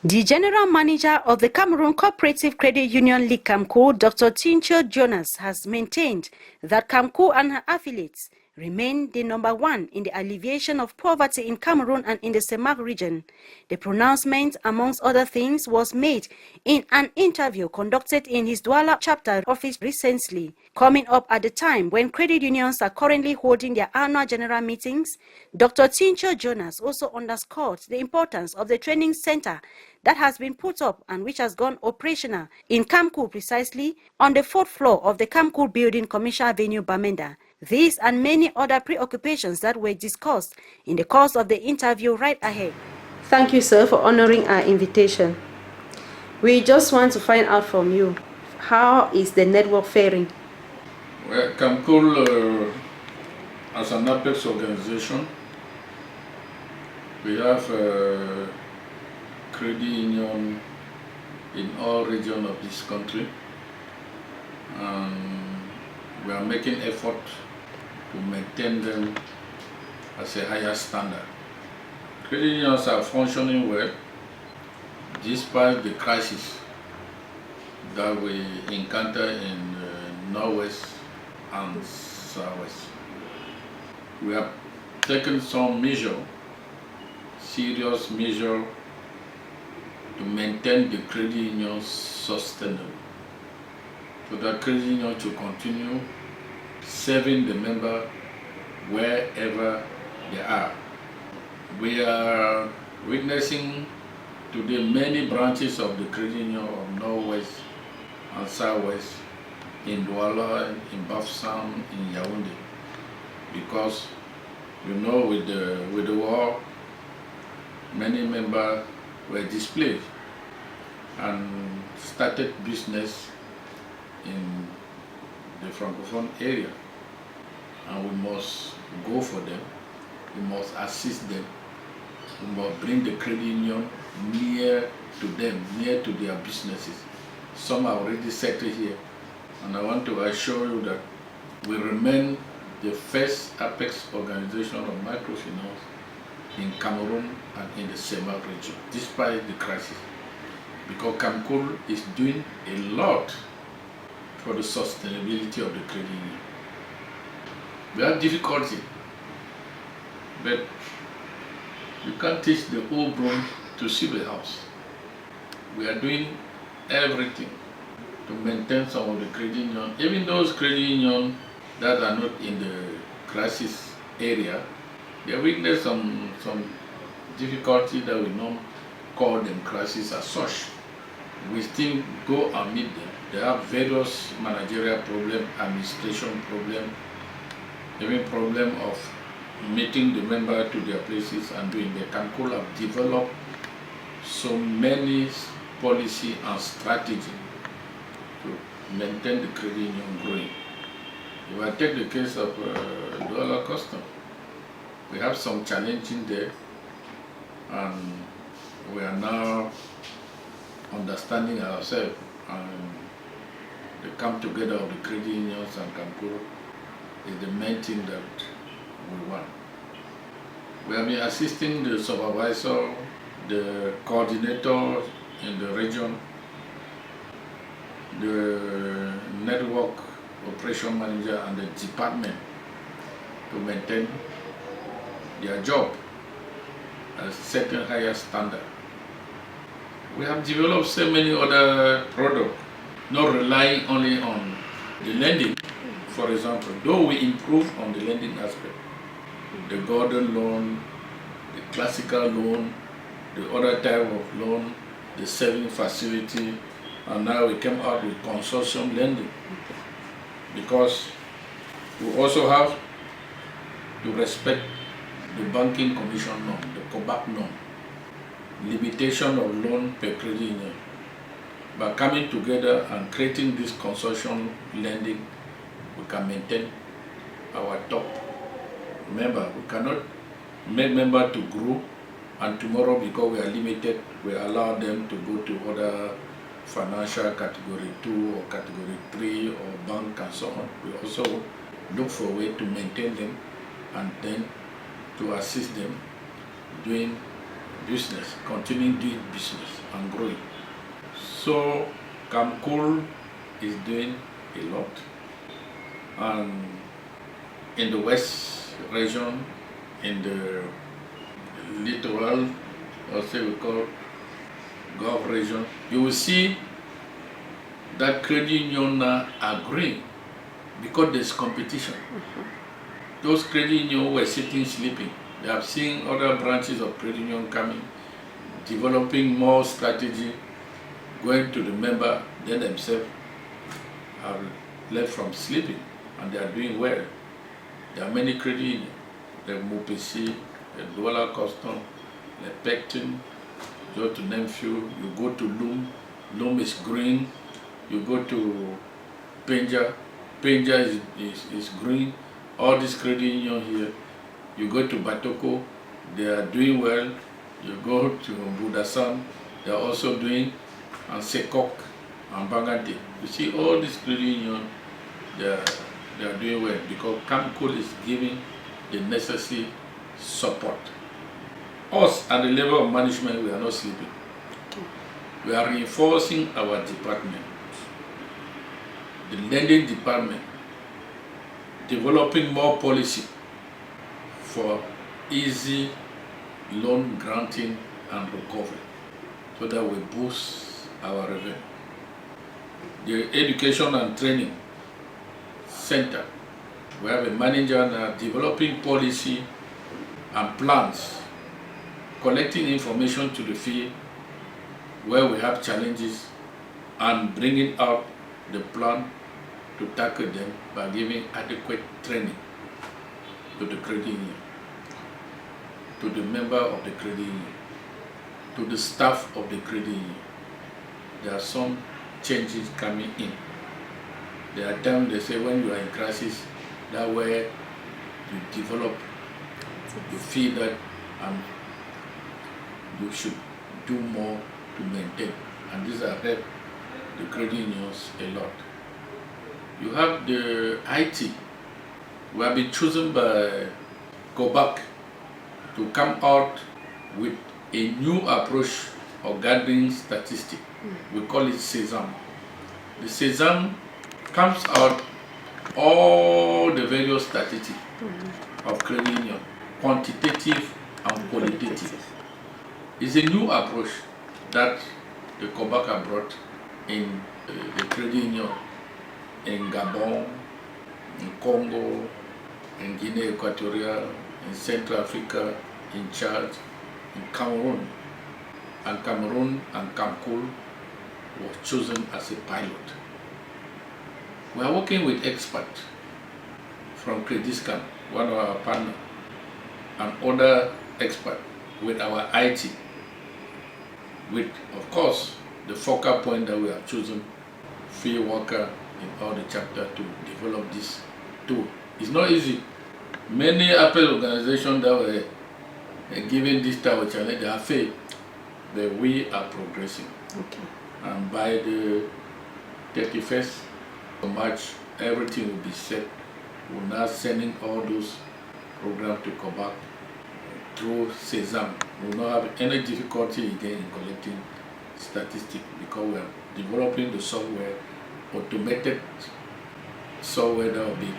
The General Manager of the Cameroon Cooperative Credit Union League CamCCUL, Dr. Tientchou Jonas, has maintained that CamCCUL and her affiliates remain the #1 in the alleviation of poverty in Cameroon and in the CEMAC region. The pronouncement, amongst other things, was made in an interview conducted in his Douala chapter office recently, coming up at the time when credit unions are currently holding their annual general meetings. Dr. Tientchou Jonas also underscored the importance of the training center that has been put up and which has gone operational in CamCCUL, precisely on the 4th floor of the CamCCUL building, Commercial Avenue, Bamenda. These and many other preoccupations that were discussed in the course of the interview right ahead. Thank you, sir, for honoring our invitation. We just want to find out from you, how is the network faring? Well, CamCCUL, as an apex organization, we have credit union in all regions of this country, and we are making effort to maintain them as a higher standard. Credit unions are functioning well despite the crisis that we encounter in Northwest and Southwest. We have taken some serious measure to maintain the credit union sustainable, so that credit union to continue serving the member wherever they are. We are witnessing today many branches of the credit union of Northwest and Southwest in Douala, in Bafoussam, in Yaoundé, because with the war, many members were displaced and started business in the Francophone area, and we must go for them, we must assist them, we must bring the credit union near to them, near to their businesses. Some are already settled here, and I want to assure you that we remain the first apex organization of microfinance in Cameroon and in the CEMAC region, despite the crisis, because CamCCUL is doing a lot for the sustainability of the credit union. We have difficulty, but you can't teach the old broom to sweep the house. We are doing everything to maintain some of the credit union, even those credit unions that are not in the crisis area. They witness some difficulty that we don't call them crisis as such. We still go and meet them. They have various managerial problems, administration problems, even problem of meeting the member to their places and doing the CamCCUL have developed so many policy and strategy to maintain the credit union growing. If I take the case of Douala Custom, we have some challenging there, and we are now understanding ourselves, and the come together of the credit unions and CamCCUL is the main thing that we want. We have been assisting the supervisor, the coordinator in the region, the network operation manager and the department to maintain their job at a certain higher standard. We have developed so many other products, not relying only on the lending. For example, though we improve on the lending aspect, the golden loan, the classical loan, the other type of loan, the saving facility, and now we came out with consortium lending, because we also have to respect the banking commission norm, the COBAC norm, limitation of loan per credit union. By coming together and creating this consortium lending, we can maintain our top member. We cannot make member to grow, and tomorrow, because we are limited, we allow them to go to other financial category 2 or category 3 or bank and so on. We also look for a way to maintain them and then to assist them doing business, continuing doing business, and and growing. So CamCCUL is doing a lot, and in the West region, in the littoral, or say we call Gulf region, you will see that credit unions are growing because there's competition. Those credit unions were sitting sleeping. They have seen other branches of credit union coming, developing more strategy, going to the member. They themselves have left from sleeping, and they are doing well. There are many credit unions, the MOPC, the Douala Custom, the Pectin, go to Nemfu, you go to Loom, Loom is green, you go to Penja, Penja is green, all these credit union here, you go to Batoko, they are doing well, you go to Budasan, they are also doing, and Sekok, and Bangante. You see all these credit union, they are doing well because CamCCUL is giving the necessary support. Us at the level of management, we are not sleeping. We are reinforcing our department, the lending department, developing more policy for easy loan granting and recovery so that we boost our revenue. The education and training center, we have a manager now developing policy and plans, collecting information to the field where we have challenges and bringing out the plan to tackle them by giving adequate training to the credit union, to the member of the credit union, to the staff of the credit union. There are some changes coming in. There are times they say when you are in crisis, that way you develop, you feel that you should do more to maintain. And these are help the credit unions a lot. You have the IT. We have been chosen by COBAC to come out with a new approach of gathering statistics. We call it SESAM. The SESAM comes out all the various statistics of credit union, quantitative and qualitative. It's a new approach that the COBAC brought in the credit union in Gabon, in Congo, in Guinea Equatorial, in Central Africa, in Chad, in Cameroon. And Cameroon and CamCCUL was chosen as a pilot. We are working with experts from Crediscan, one of our partners, and other experts with our IT, with, of course, the focal point that we have chosen, field worker in all the chapters to develop this tool. It's not easy. Many Apple organizations that were given this type of challenge, they have failed, but we are progressing. Okay. And by the 31st of March, everything will be set. We're now sending all those programs to COBAC through SESAM. We will not have any difficulty again in collecting statistics because we are developing the software, automated software that will be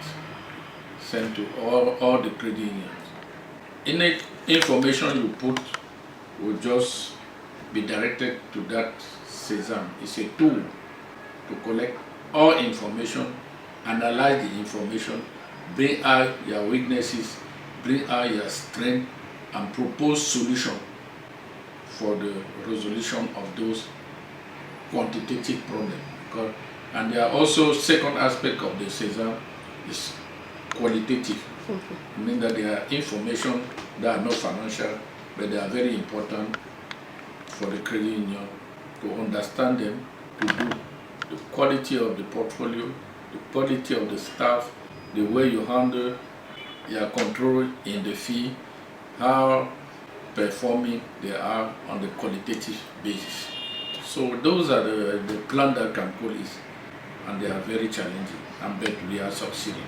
sent to all the credit unions. Any information you put will just be directed to that SESAM. It's a tool to collect all information, analyze the information, bring out your weaknesses, bring out your strength, and propose solutions for the resolution of those quantitative problems. And there are also second aspect of the SESAM is qualitative. I mean that there are information that are not financial, but they are very important for the credit union to understand them, to do the quality of the portfolio, the quality of the staff, the way you handle your control in the fee, how performing they are on the qualitative basis. So those are the plan that CamCCUL is, and they are very challenging, and but we are succeeding.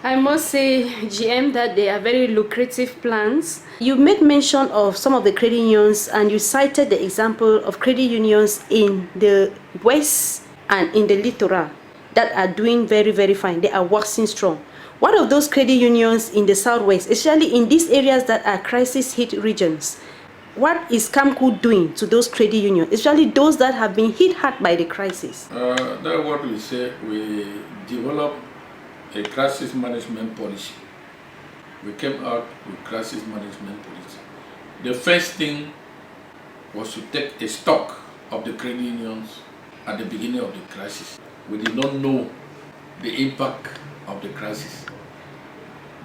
I must say, GM, that they are very lucrative plans. You made mention of some of the credit unions and you cited the example of credit unions in the West and in the littoral that are doing very, very fine. They are waxing strong. What of those credit unions in the Southwest, especially in these areas that are crisis-hit regions? What is CamCCUL doing to those credit unions, especially those that have been hit hard by the crisis? That's what we say. We develop a crisis management policy. We came out with crisis management policy. The first thing was to take a stock of the credit unions at the beginning of the crisis. We did not know the impact of the crisis,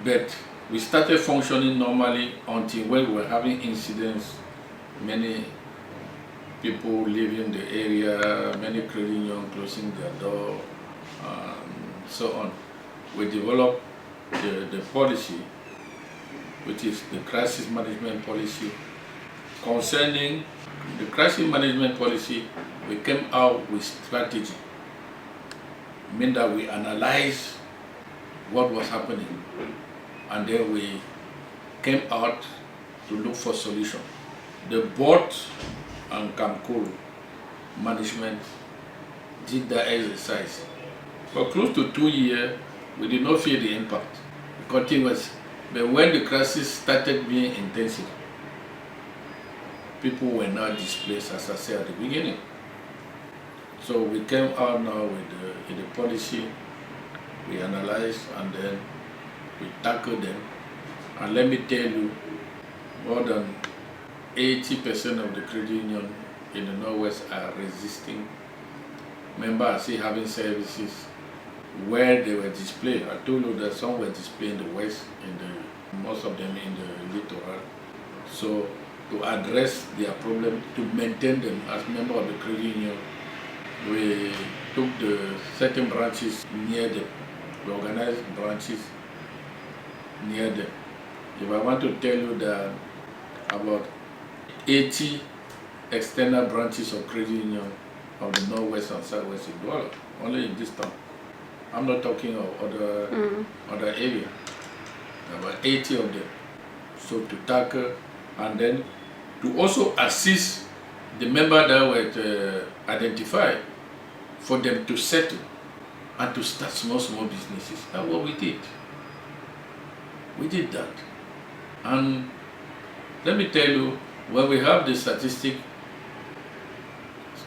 but we started functioning normally until when we were having incidents, many people leaving the area, many credit unions closing their door, and so on. We developed the policy, which is the crisis management policy. Concerning the crisis management policy, we came out with strategy, meaning that we analyzed what was happening, and then we came out to look for solution. The board and CamCCUL management did that exercise. For close to 2 years, we did not feel the impact. It continuous. But when the crisis started being intensive, people were not displaced, as I said at the beginning. So we came out now with the policy, we analyzed, and then we tackled them. And let me tell you, more than 80% of the credit union in the Northwest are resisting. Members are still having services where they were displayed. I told you that some were displayed in the West, most of them in the littoral. So to address their problem, to maintain them as members of the credit union, we took the certain branches near them. We organized branches near them. If I want to tell you that about 80 external branches of credit union of the Northwest and Southwest in Douala, only in this town. I'm not talking of other areas. About 80 of them. So to tackle and then to also assist the members that were identified for them to settle and to start small businesses. That's what we did. We did that. And let me tell you, when we have the statistic,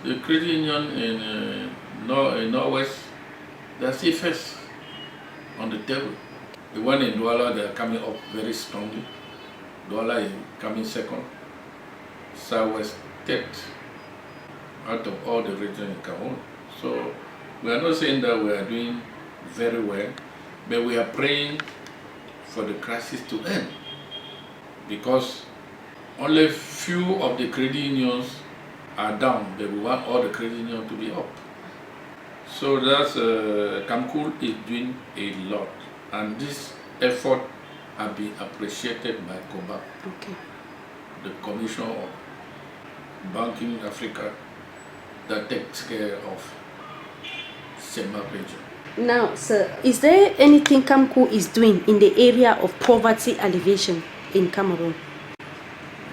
the credit union in Northwest, they are still first on the table. The one in Douala, they are coming up very strongly. Douala is coming second. Southwest third out of all the regions in Cameroon. So we are not saying that we are doing very well, but we are praying for the crisis to end, because only few of the credit unions are down, but we want all the credit unions to be up. So that's CamCCUL is doing a lot, and this effort has been appreciated by COBA, the Commission of Banking Africa that takes care of SEMA region. Now, sir, is there anything CamCCUL is doing in the area of poverty alleviation in Cameroon?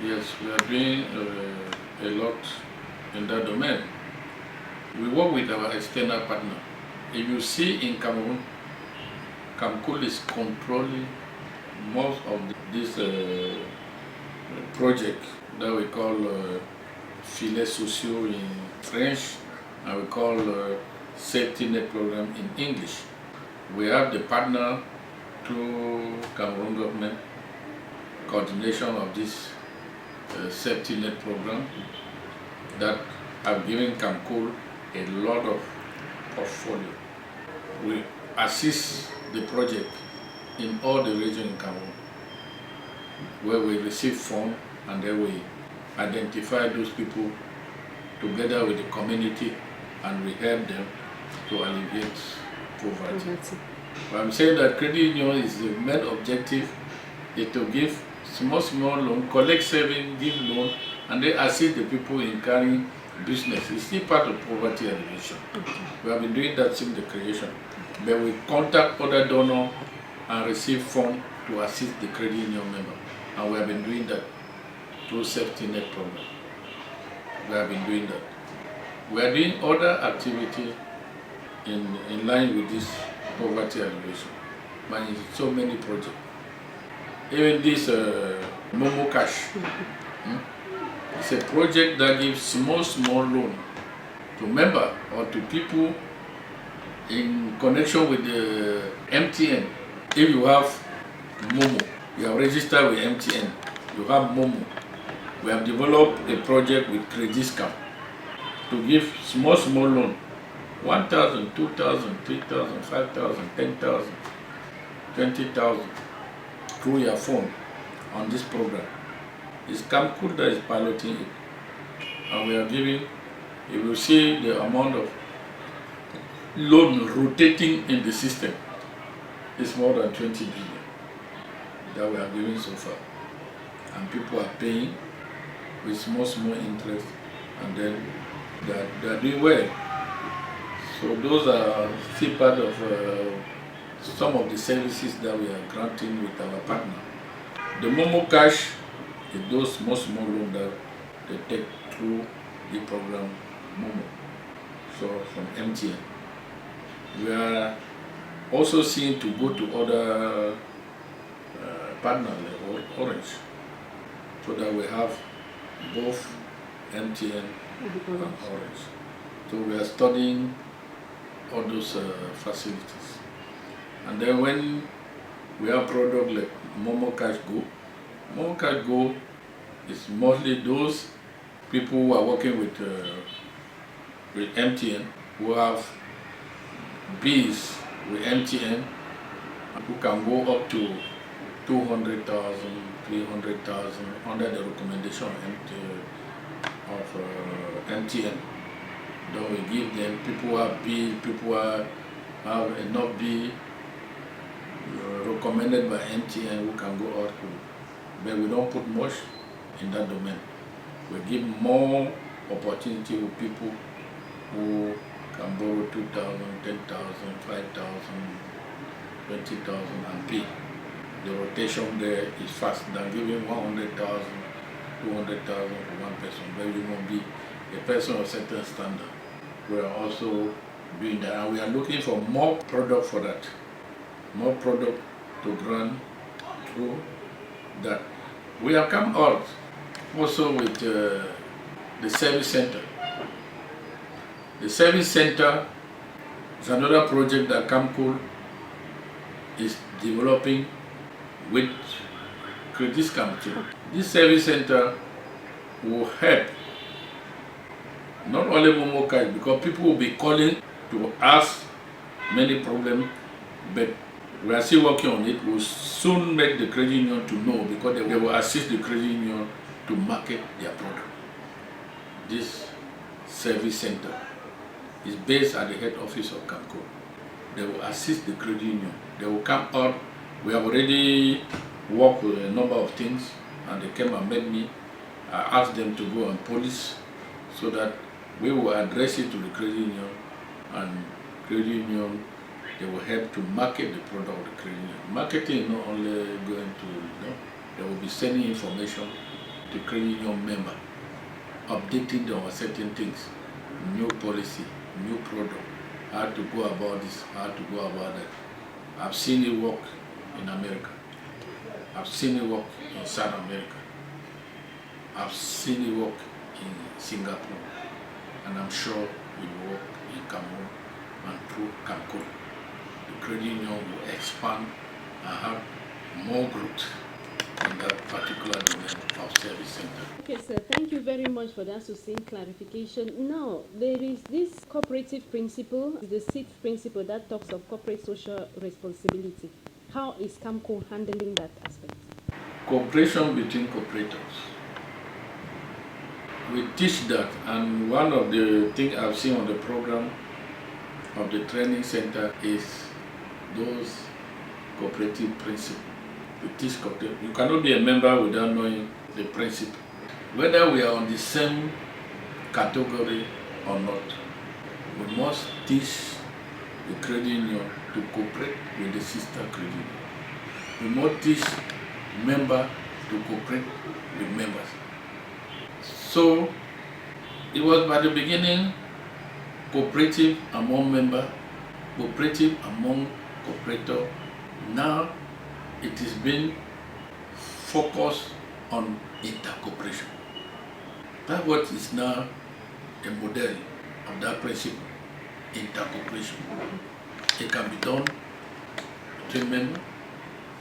Yes, we are doing a lot in that domain. We work with our external partner. If you see in Cameroon, CamCCUL is controlling most of this project that we call filets sociaux in French, and we call safety net program in English. We have the partner through Cameroon government, coordination of this safety net program that have given CamCCUL a lot of portfolio. We assist the project in all the regions in Cameroon, where we receive funds and then we identify those people together with the community and we help them to alleviate poverty. But I'm saying that credit union is the main objective is to give small loan, collect savings, give loan, and then assist the people in carrying business. It's still part of poverty alleviation. We have been doing that since the creation. But we contact other donors and receive funds to assist the credit union member. And we have been doing that through safety net program. We have been doing that. We are doing other activity in line with this poverty alleviation. Managing so many projects. Even this Momo Cash. It's a project that gives small loan to members or to people in connection with the MTN. If you have Momo, you are registered with MTN, you have Momo. We have developed a project with CamCCUL to give small loan, 1,000, 2,000, 3,000, 5,000, 10,000, 20,000 through your phone on this program. It's CamCCUL that is piloting it, and we are giving. You will see the amount of loan rotating in the system is more than 20 billion that we are giving so far, and people are paying with small interest, and then they are doing well. So those are still part of some of the services that we are granting with our partner. The Momo Cash is those small loans that they take through the program Momo, so from MTN. We are also seeing to go to other partners like Orange, so that we have both MTN and Orange. So we are studying all those facilities. And then when we have products like Momo Cash Go is mostly those people who are working with MTN, who have bills with MTN, who can go up to 200,000, 300,000 under the recommendation of MTN. Then we give them people who have bill, people who have enough bill recommended by MTN who can go out to. But we don't put much in that domain. We give more opportunity with people who can borrow 2,000, 10,000, 5,000, 20,000 and pay. The rotation there is fast than giving 100,000, 200,000 for one person. But you won't be a person of certain standard. We are also doing that, and we are looking for more product for that. More product to run through that. We have come out also with the service center. The service center is another project that CamCCUL is developing with CamCCUL. This service center will help not only Momo Cash, because people will be calling to ask many problems, but we are still working on it. We'll soon make the credit union to know, because they will assist the credit union to market their product. This service center is based at the head office of CamCCUL. They will assist the credit union. They will come out. We have already worked with a number of things, and they came and met me. I asked them to go and police so that we will address it to the credit union, and credit union, they will help to market the product of the credit union. Marketing is not only going to, they will be sending information to credit union member, updating them on certain things, new policy, new product, how to go about this, how to go about that. I've seen it work in America. I've seen it work in South America. I've seen it work in Singapore. And I'm sure it will work in Cameroon and through CamCCUL. The credit union will expand and have more growth in that particular domain of service center. Okay, sir, thank you very much for that succinct clarification. Now, there is this cooperative principle, the sixth principle that talks of corporate social responsibility. How is CamCCUL handling that aspect? Cooperation between cooperators. We teach that, and one of the things I've seen on the program of the training center is those cooperative principles. We teach cooperative. You cannot be a member without knowing the principle. Whether we are on the same category or not, we must teach the credit union to cooperate with the sister credit union. we must teach members to cooperate with members. So it was by the beginning cooperative among members, cooperative among cooperator. Now it is being focused on intercooperation. That's what is now a model of that principle, intercooperation. It can be done between members,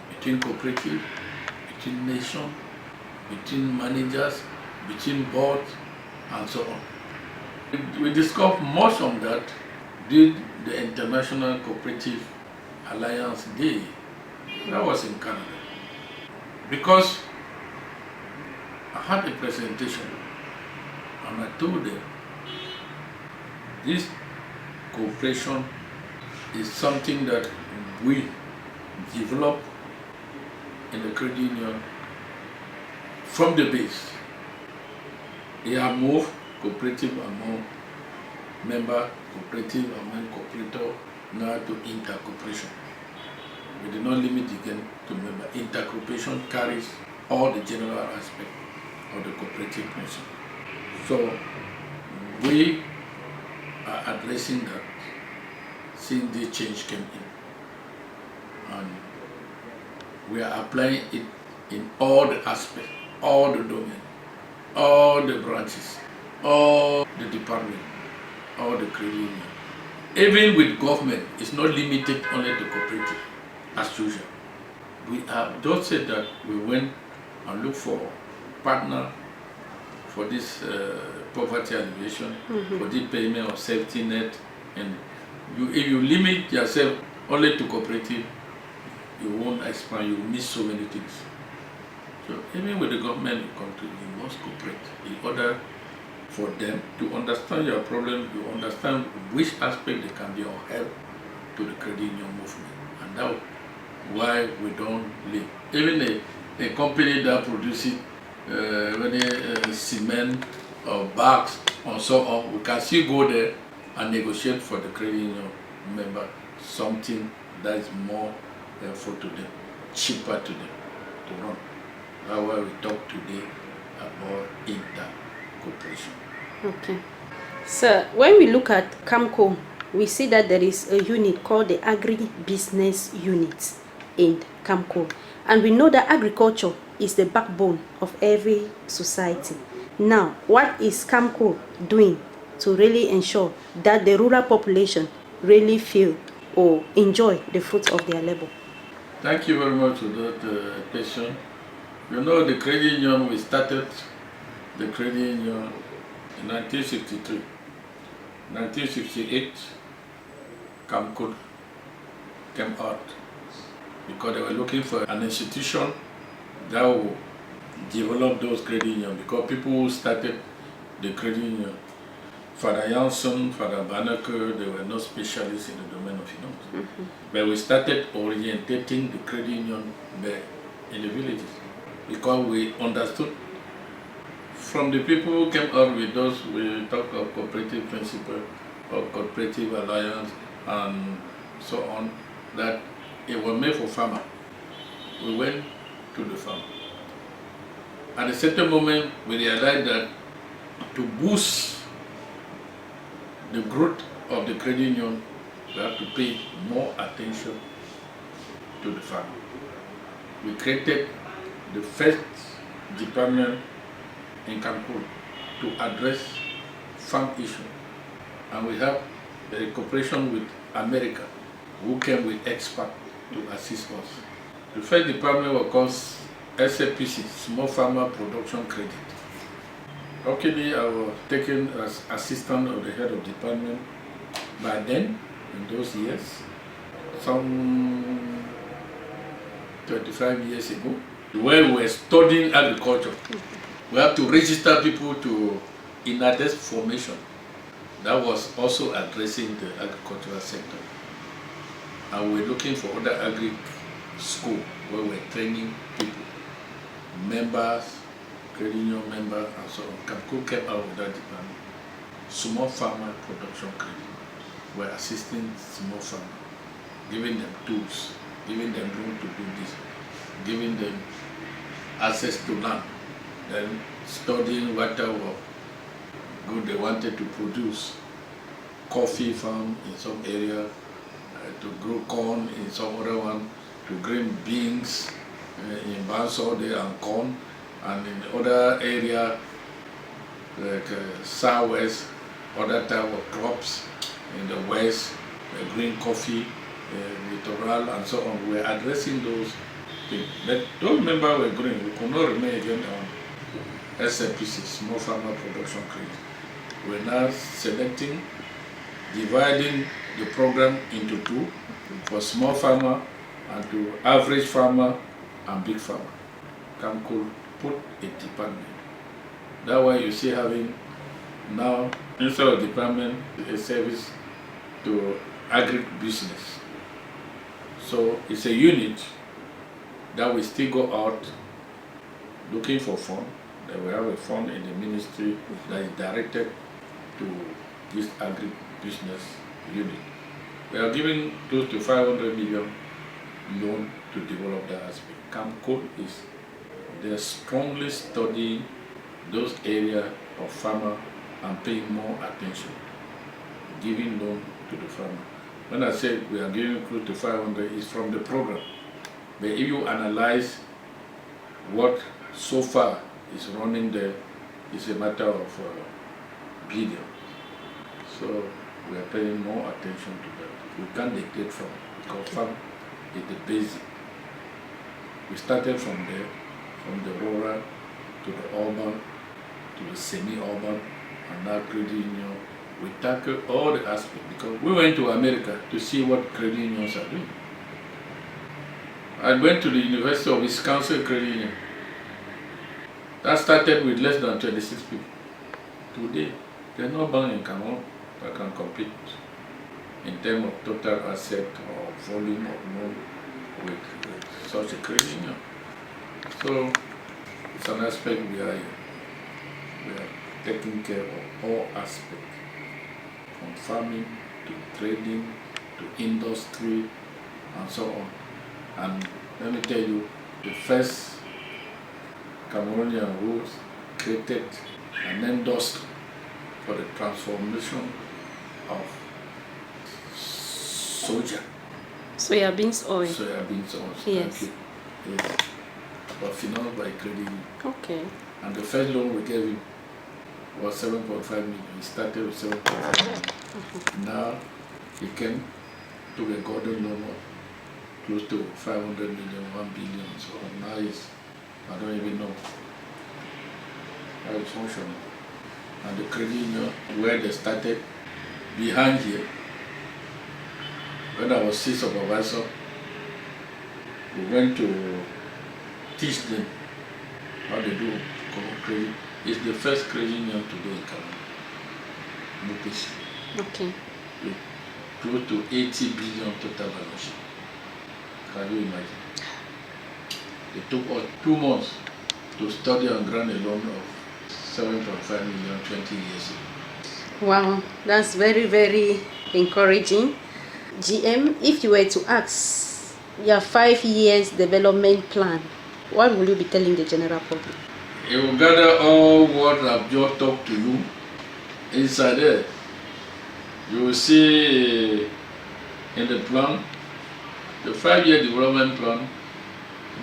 between cooperative, between nations, between managers, between boards, and so on. We discussed much on that during the International Cooperative Alliance Day. That was in Canada. Because I had a presentation and I told them this cooperation is something that we develop in the credit union from the base. They have moved cooperative among member, cooperative among cooperator, now to intercooperation. We do not limit again to member. Intercooperation carries all the general aspects of the cooperative principle. So we are addressing that since the change came in. And we are applying it in all the aspects, all the domains, all the branches, all the departments, all the credit union. Even with government, it's not limited only to cooperative, as usual. We have just said that we went and looked for partner for this poverty alleviation, for the payment of safety net. And if you limit yourself only to cooperative, you won't expand, you will miss so many things. So even with the government in the country, you must cooperate in order for them to understand your problem, you understand which aspect they can be of help to the credit union movement. And that's why we don't leave. Even a company that produces cement or bags and so on, we can still go there and negotiate for the credit union member something that is more helpful to them, cheaper to them to run. That's why we talk today about inter-cooperation. Okay. So when we look at CamCCUL, we see that there is a unit called the Agri-Business Unit in CamCCUL. And we know that agriculture is the backbone of every society. Now, what is CamCCUL doing to really ensure that the rural population really feel or enjoy the fruits of their labor? Thank you very much for that question. You know, the credit union, we started the credit union in 1963. 1968, CamCCUL came out because they were looking for an institution that will develop those credit unions, because people who started the credit union, Father Janssen, Father Banneker, they were not specialists in the domain of finance. But we started orientating the credit union in the villages because we understood from the people who came out with us, we talk of cooperative principle or cooperative alliance and so on, that it was made for farmers. We went to the farm. At a certain moment, we realized that to boost the growth of the credit union, we have to pay more attention to the farm. We created the first department in CamCCUL to address farm issues. And we have a cooperation with America, who came with experts to assist us. The first department was called SAPC, Small Farmer Production Credit. Luckily, I was taken as assistant of the head of department by then, in those years, some 25 years ago, where we were studying agriculture. We have to register people to in-address formation. That was also addressing the agricultural sector. And we're looking for other agri school where we're training people, members, credit union members, and so on. CamCCUL came out with that department. Small farmer production credit. We're assisting small farmers, giving them tools, giving them room to do this. giving them access to land, then studying what type of good they wanted to produce. Coffee farm in some area, to grow corn in some other one, to grow beans in Bansode and corn, and in other area like southwest, other type of crops in the west, green coffee, littoral and so on. We're addressing those things. But don't remember we're green, we could not remain again on SFPC, Small Farmer Production Credit. We're now selecting, dividing the program into two, for small farmer and to average farmer and big farmer. CamCCUL put a department. That's why you see having now, instead of department, a service to agribusiness. So it's a unit that will still go out looking for fund. That we have a fund in the ministry that is directed to this agribusiness unit. We are giving close to 500 million loan to develop that aspect. CamCCUL is they're strongly studying those areas of farmer and paying more attention, giving loan to the farmer. When I say we are giving close to 500, it's from the program. But if you analyze what so far is running there, it's a matter of billion. So we are paying more attention to that. We can't dictate from, because farm is the basic. We started from there, from the rural to the urban, to the semi-urban, and now credit union. We tackle all the aspects, because we went to America to see what credit unions are doing. I went to the University of Wisconsin Credit Union. That started with less than 26 people. Today, there's no bank in Cameroon that can compete in terms of total asset or volume of loan with such a credit union. So it's an aspect we are taking care of all aspects, from farming to trading to industry and so on. And let me tell you, the first Cameroonian who created an industry for the transformation of soja. Soya beans oil. Soya beans oil. Yes. Thank you. Yes. But financed by credit union. Okay. And the first loan we gave him was 7.5 million. He started with 7.5 million. Now he came to a golden loan of close to 500 million, 1 billion. So now it's, I don't even know how it's functioning. And the credit union, where they started, behind here, when I was sales supervisor, we went to teach them how they do credit. It's the first credit union today in Cameroon. Okay. With close to 80 billion total balance sheet. Can you imagine? It took us 2 months to study and grant a loan of 7.5 million 20 years ago. Wow, that's very, very encouraging. GM, if you were to ask your 5 years development plan, what will you be telling the general public? You will gather all what I've just talked to you inside there. You will see in the plan, the 5-year development plan,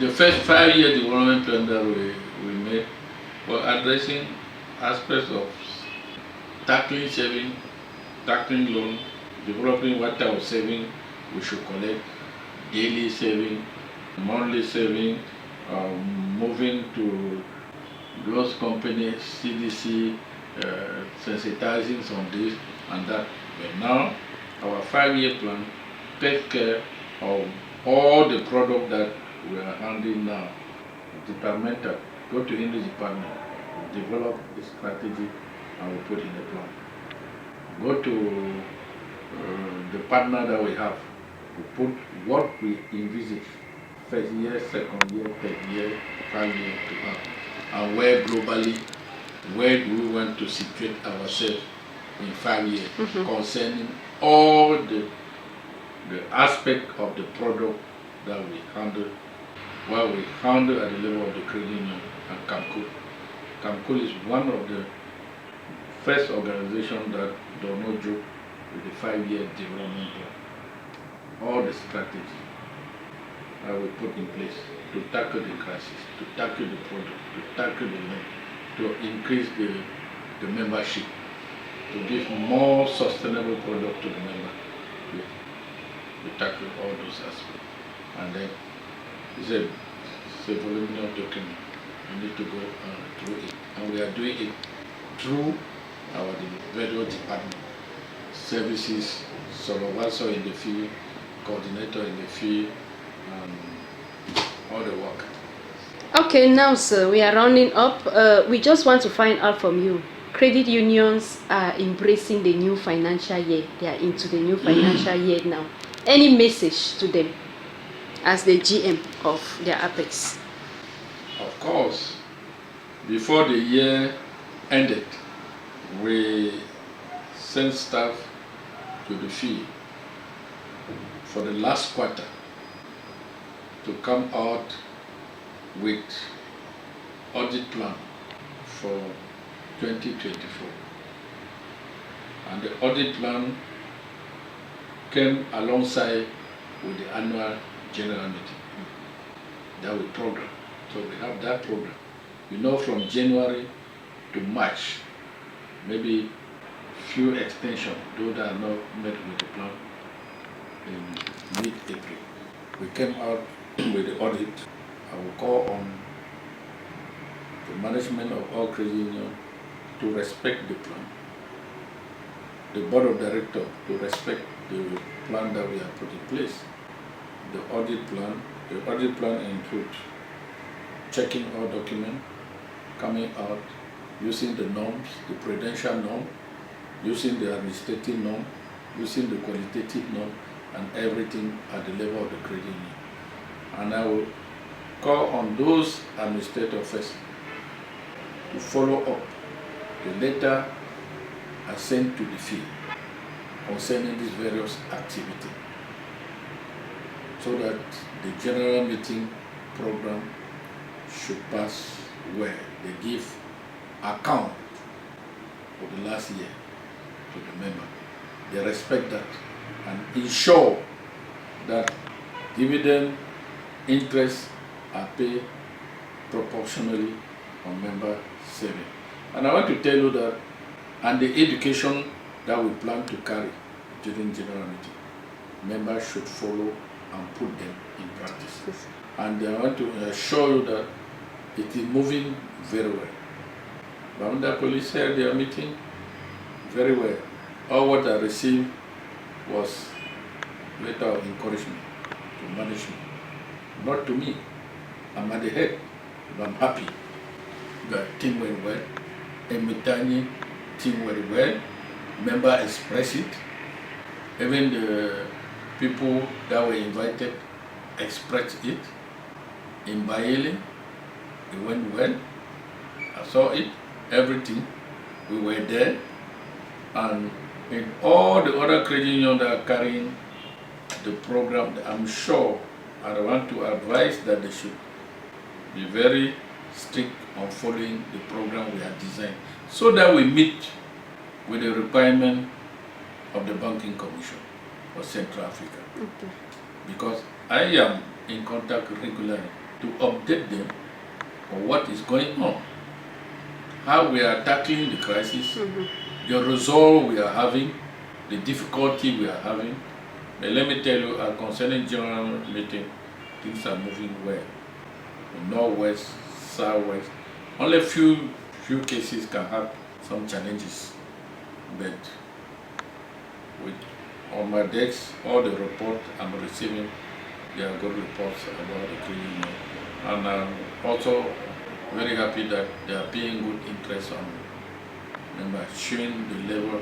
the first 5-year development plan that we made was addressing aspects of tackling saving, tackling loan, developing what type of saving we should collect, daily saving, monthly saving, moving to those companies, CDC, sensitizing on this and that. But now, our 5-year plan takes care of all the product that we are handling now. Departmental, go to English department, develop a strategy and we put in the plan. Go to the partner that we have, we put what we envisage, first year, second year, third year, 5 years to have. And where globally, where do we want to situate ourselves in 5 years, concerning all the aspect of the product that we handle what we handle at the level of the credit union and CamCCUL. CamCCUL is one of the first organizations that do not joke with the 5-year development plan. All the strategies that we put in place to tackle the crisis, to tackle the product, to tackle the loan, to increase the membership, to give more sustainable product to the member. We tackle all those aspects. And then it's a voluminous document. We need to go through it. And we are doing it through our various departments, services, supervisor in the field, coordinator in the field, and all the work. Okay, now sir, we are rounding up. We just want to find out from you. Credit unions are embracing the new financial year. They are into the new financial year now. Any message to them as the GM of their Apex? Of course, before the year ended, we sent staff to the field for the last quarter to come out with audit plan for 2024. And the audit plan came alongside with the annual general meeting that we program. So we have that program. You know, from January to March, maybe few extensions, those that are not met with the plan in mid-April. We came out with the audit. I will call on the management of all credit unions to respect the plan, the board of directors to respect the plan that we have put in place. The audit plan includes checking all documents, coming out, using the norms, the prudential norm, using the administrative norm, using the qualitative norm, and everything at the level of the credit union. And I will call on those administrators first to follow up the letter I sent to the field concerning these various activities, so that the general meeting program should pass where they give account for the last year to the member. They respect that and ensure that dividend interest are paid proportionally on member saving. And I want to tell you that, and the education that we plan to carry during general meeting, members should follow and put them in practice. And I want to assure you that it is moving very well. Bamunda Police held their meeting very well. All what I received was letter of encouragement to management, not to me. I'm at the head, but I'm happy. The team went well. Emitani team went well. Member expressed it. Even the people that were invited expressed it. In Baile, it went well. I saw it, everything. We were there. And in all the other credit unions that are carrying the program, I'm sure, and I want to advise that they should be very strict on following the program we have designed, so that we meet with the requirement of the Banking Commission for Central Africa. Okay. Because I am in contact regularly to update them on what is going on, how we are tackling the crisis, the result we are having, the difficulty we are having. But let me tell you, concerning general meeting, things are moving well. Northwest, southwest, only few cases can have some challenges, but with on my desk, all the reports I'm receiving, they are good reports about the credit union. And I'm also very happy that they are paying good interest on members, showing the level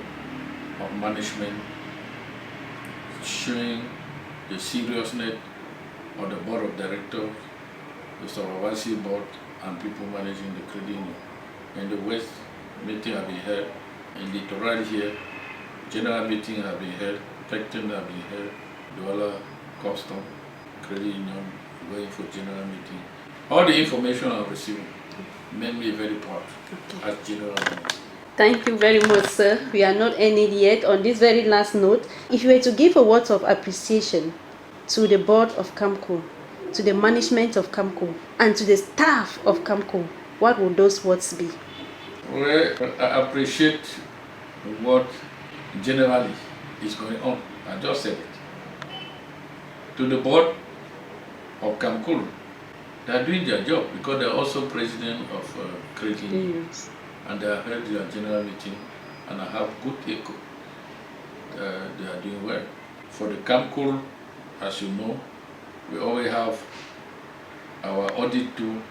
of management, showing the seriousness of the board of directors, the supervisory board, and people managing the credit union. In the West, meeting have been held. In the Littoral here, general meeting have been held. Pectin have been held. Douala, Custom, Credit Union, going for general meeting. All the information I'm receiving made me very proud as general manager. Thank you very much, sir. We are not ending yet. On this very last note, if you were to give a word of appreciation to the board of CamCCUL, to the management of CamCCUL, and to the staff of CamCCUL, what would those words be? Well, I appreciate what generally is going on. I just said it. To the board of CamCCUL, they are doing their job because they are also president of credit union. And they have held their general meeting and I have good echo. They are doing well. For the CamCCUL, as you know, we always have our audit too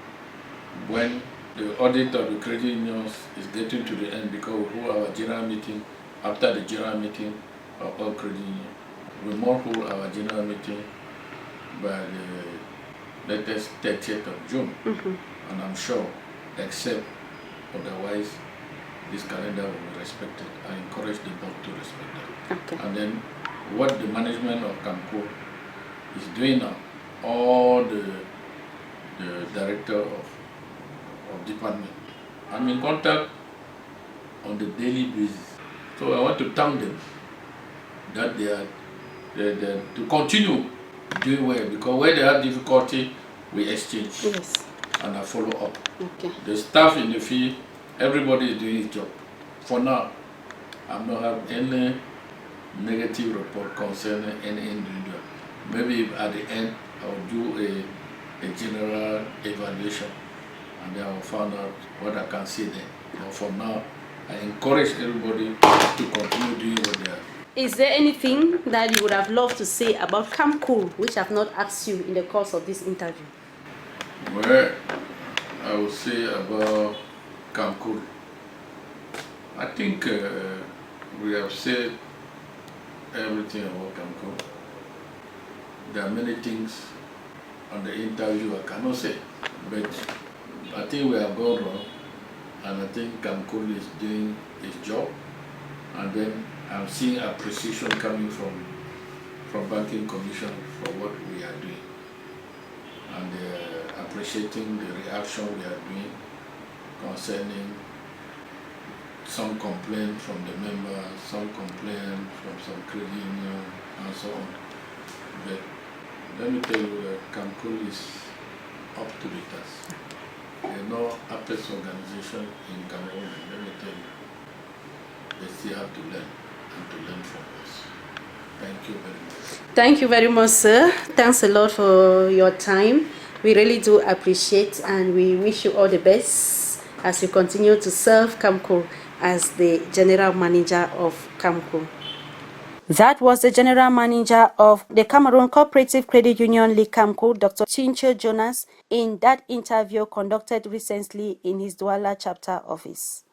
when the audit of the credit unions is getting to the end because we hold our general meeting after the general meeting of all credit unions. We must hold our general meeting by the latest 30th of June. And I'm sure, except otherwise, this calendar will be respected. I encourage the board to respect that. And then what the management of CamCCUL is doing now, all the director of department, I'm in contact on the daily basis. So I want to thank them that they are to continue doing well because where they have difficulty, we exchange and I follow up. The staff in the field, everybody is doing his job. For now, I'm not having any negative report concerning any individual. Maybe at the end, I'll do a general evaluation and then I'll find out what I can say there. But for now, I encourage everybody to continue doing what they are. Is there anything that you would have loved to say about CamCCUL which I've not asked you in the course of this interview? Well, I would say about CamCCUL. I think we have said everything about CamCCUL. There are many things on the interview I cannot say, but I think we have gone wrong, and I think CamCCUL is doing its job, and then I'm seeing appreciation coming from Banking Commission for what we are doing, and appreciating the reaction we are doing concerning some complaint from the members, some complaint from some credit union, and so on. But let me tell you that CamCCUL is up to the task. There are no Apex organization in Cameroon, let me tell you. They still have to learn and to learn from us. Thank you very much. Thank you very much, sir. Thanks a lot for your time. We really do appreciate and we wish you all the best as you continue to serve CamCCUL as the General Manager of CamCCUL. That was the General Manager of the Cameroon Cooperative Credit Union League CamCCUL, Dr. Tientchou Jonas, in that interview conducted recently in his Douala chapter office.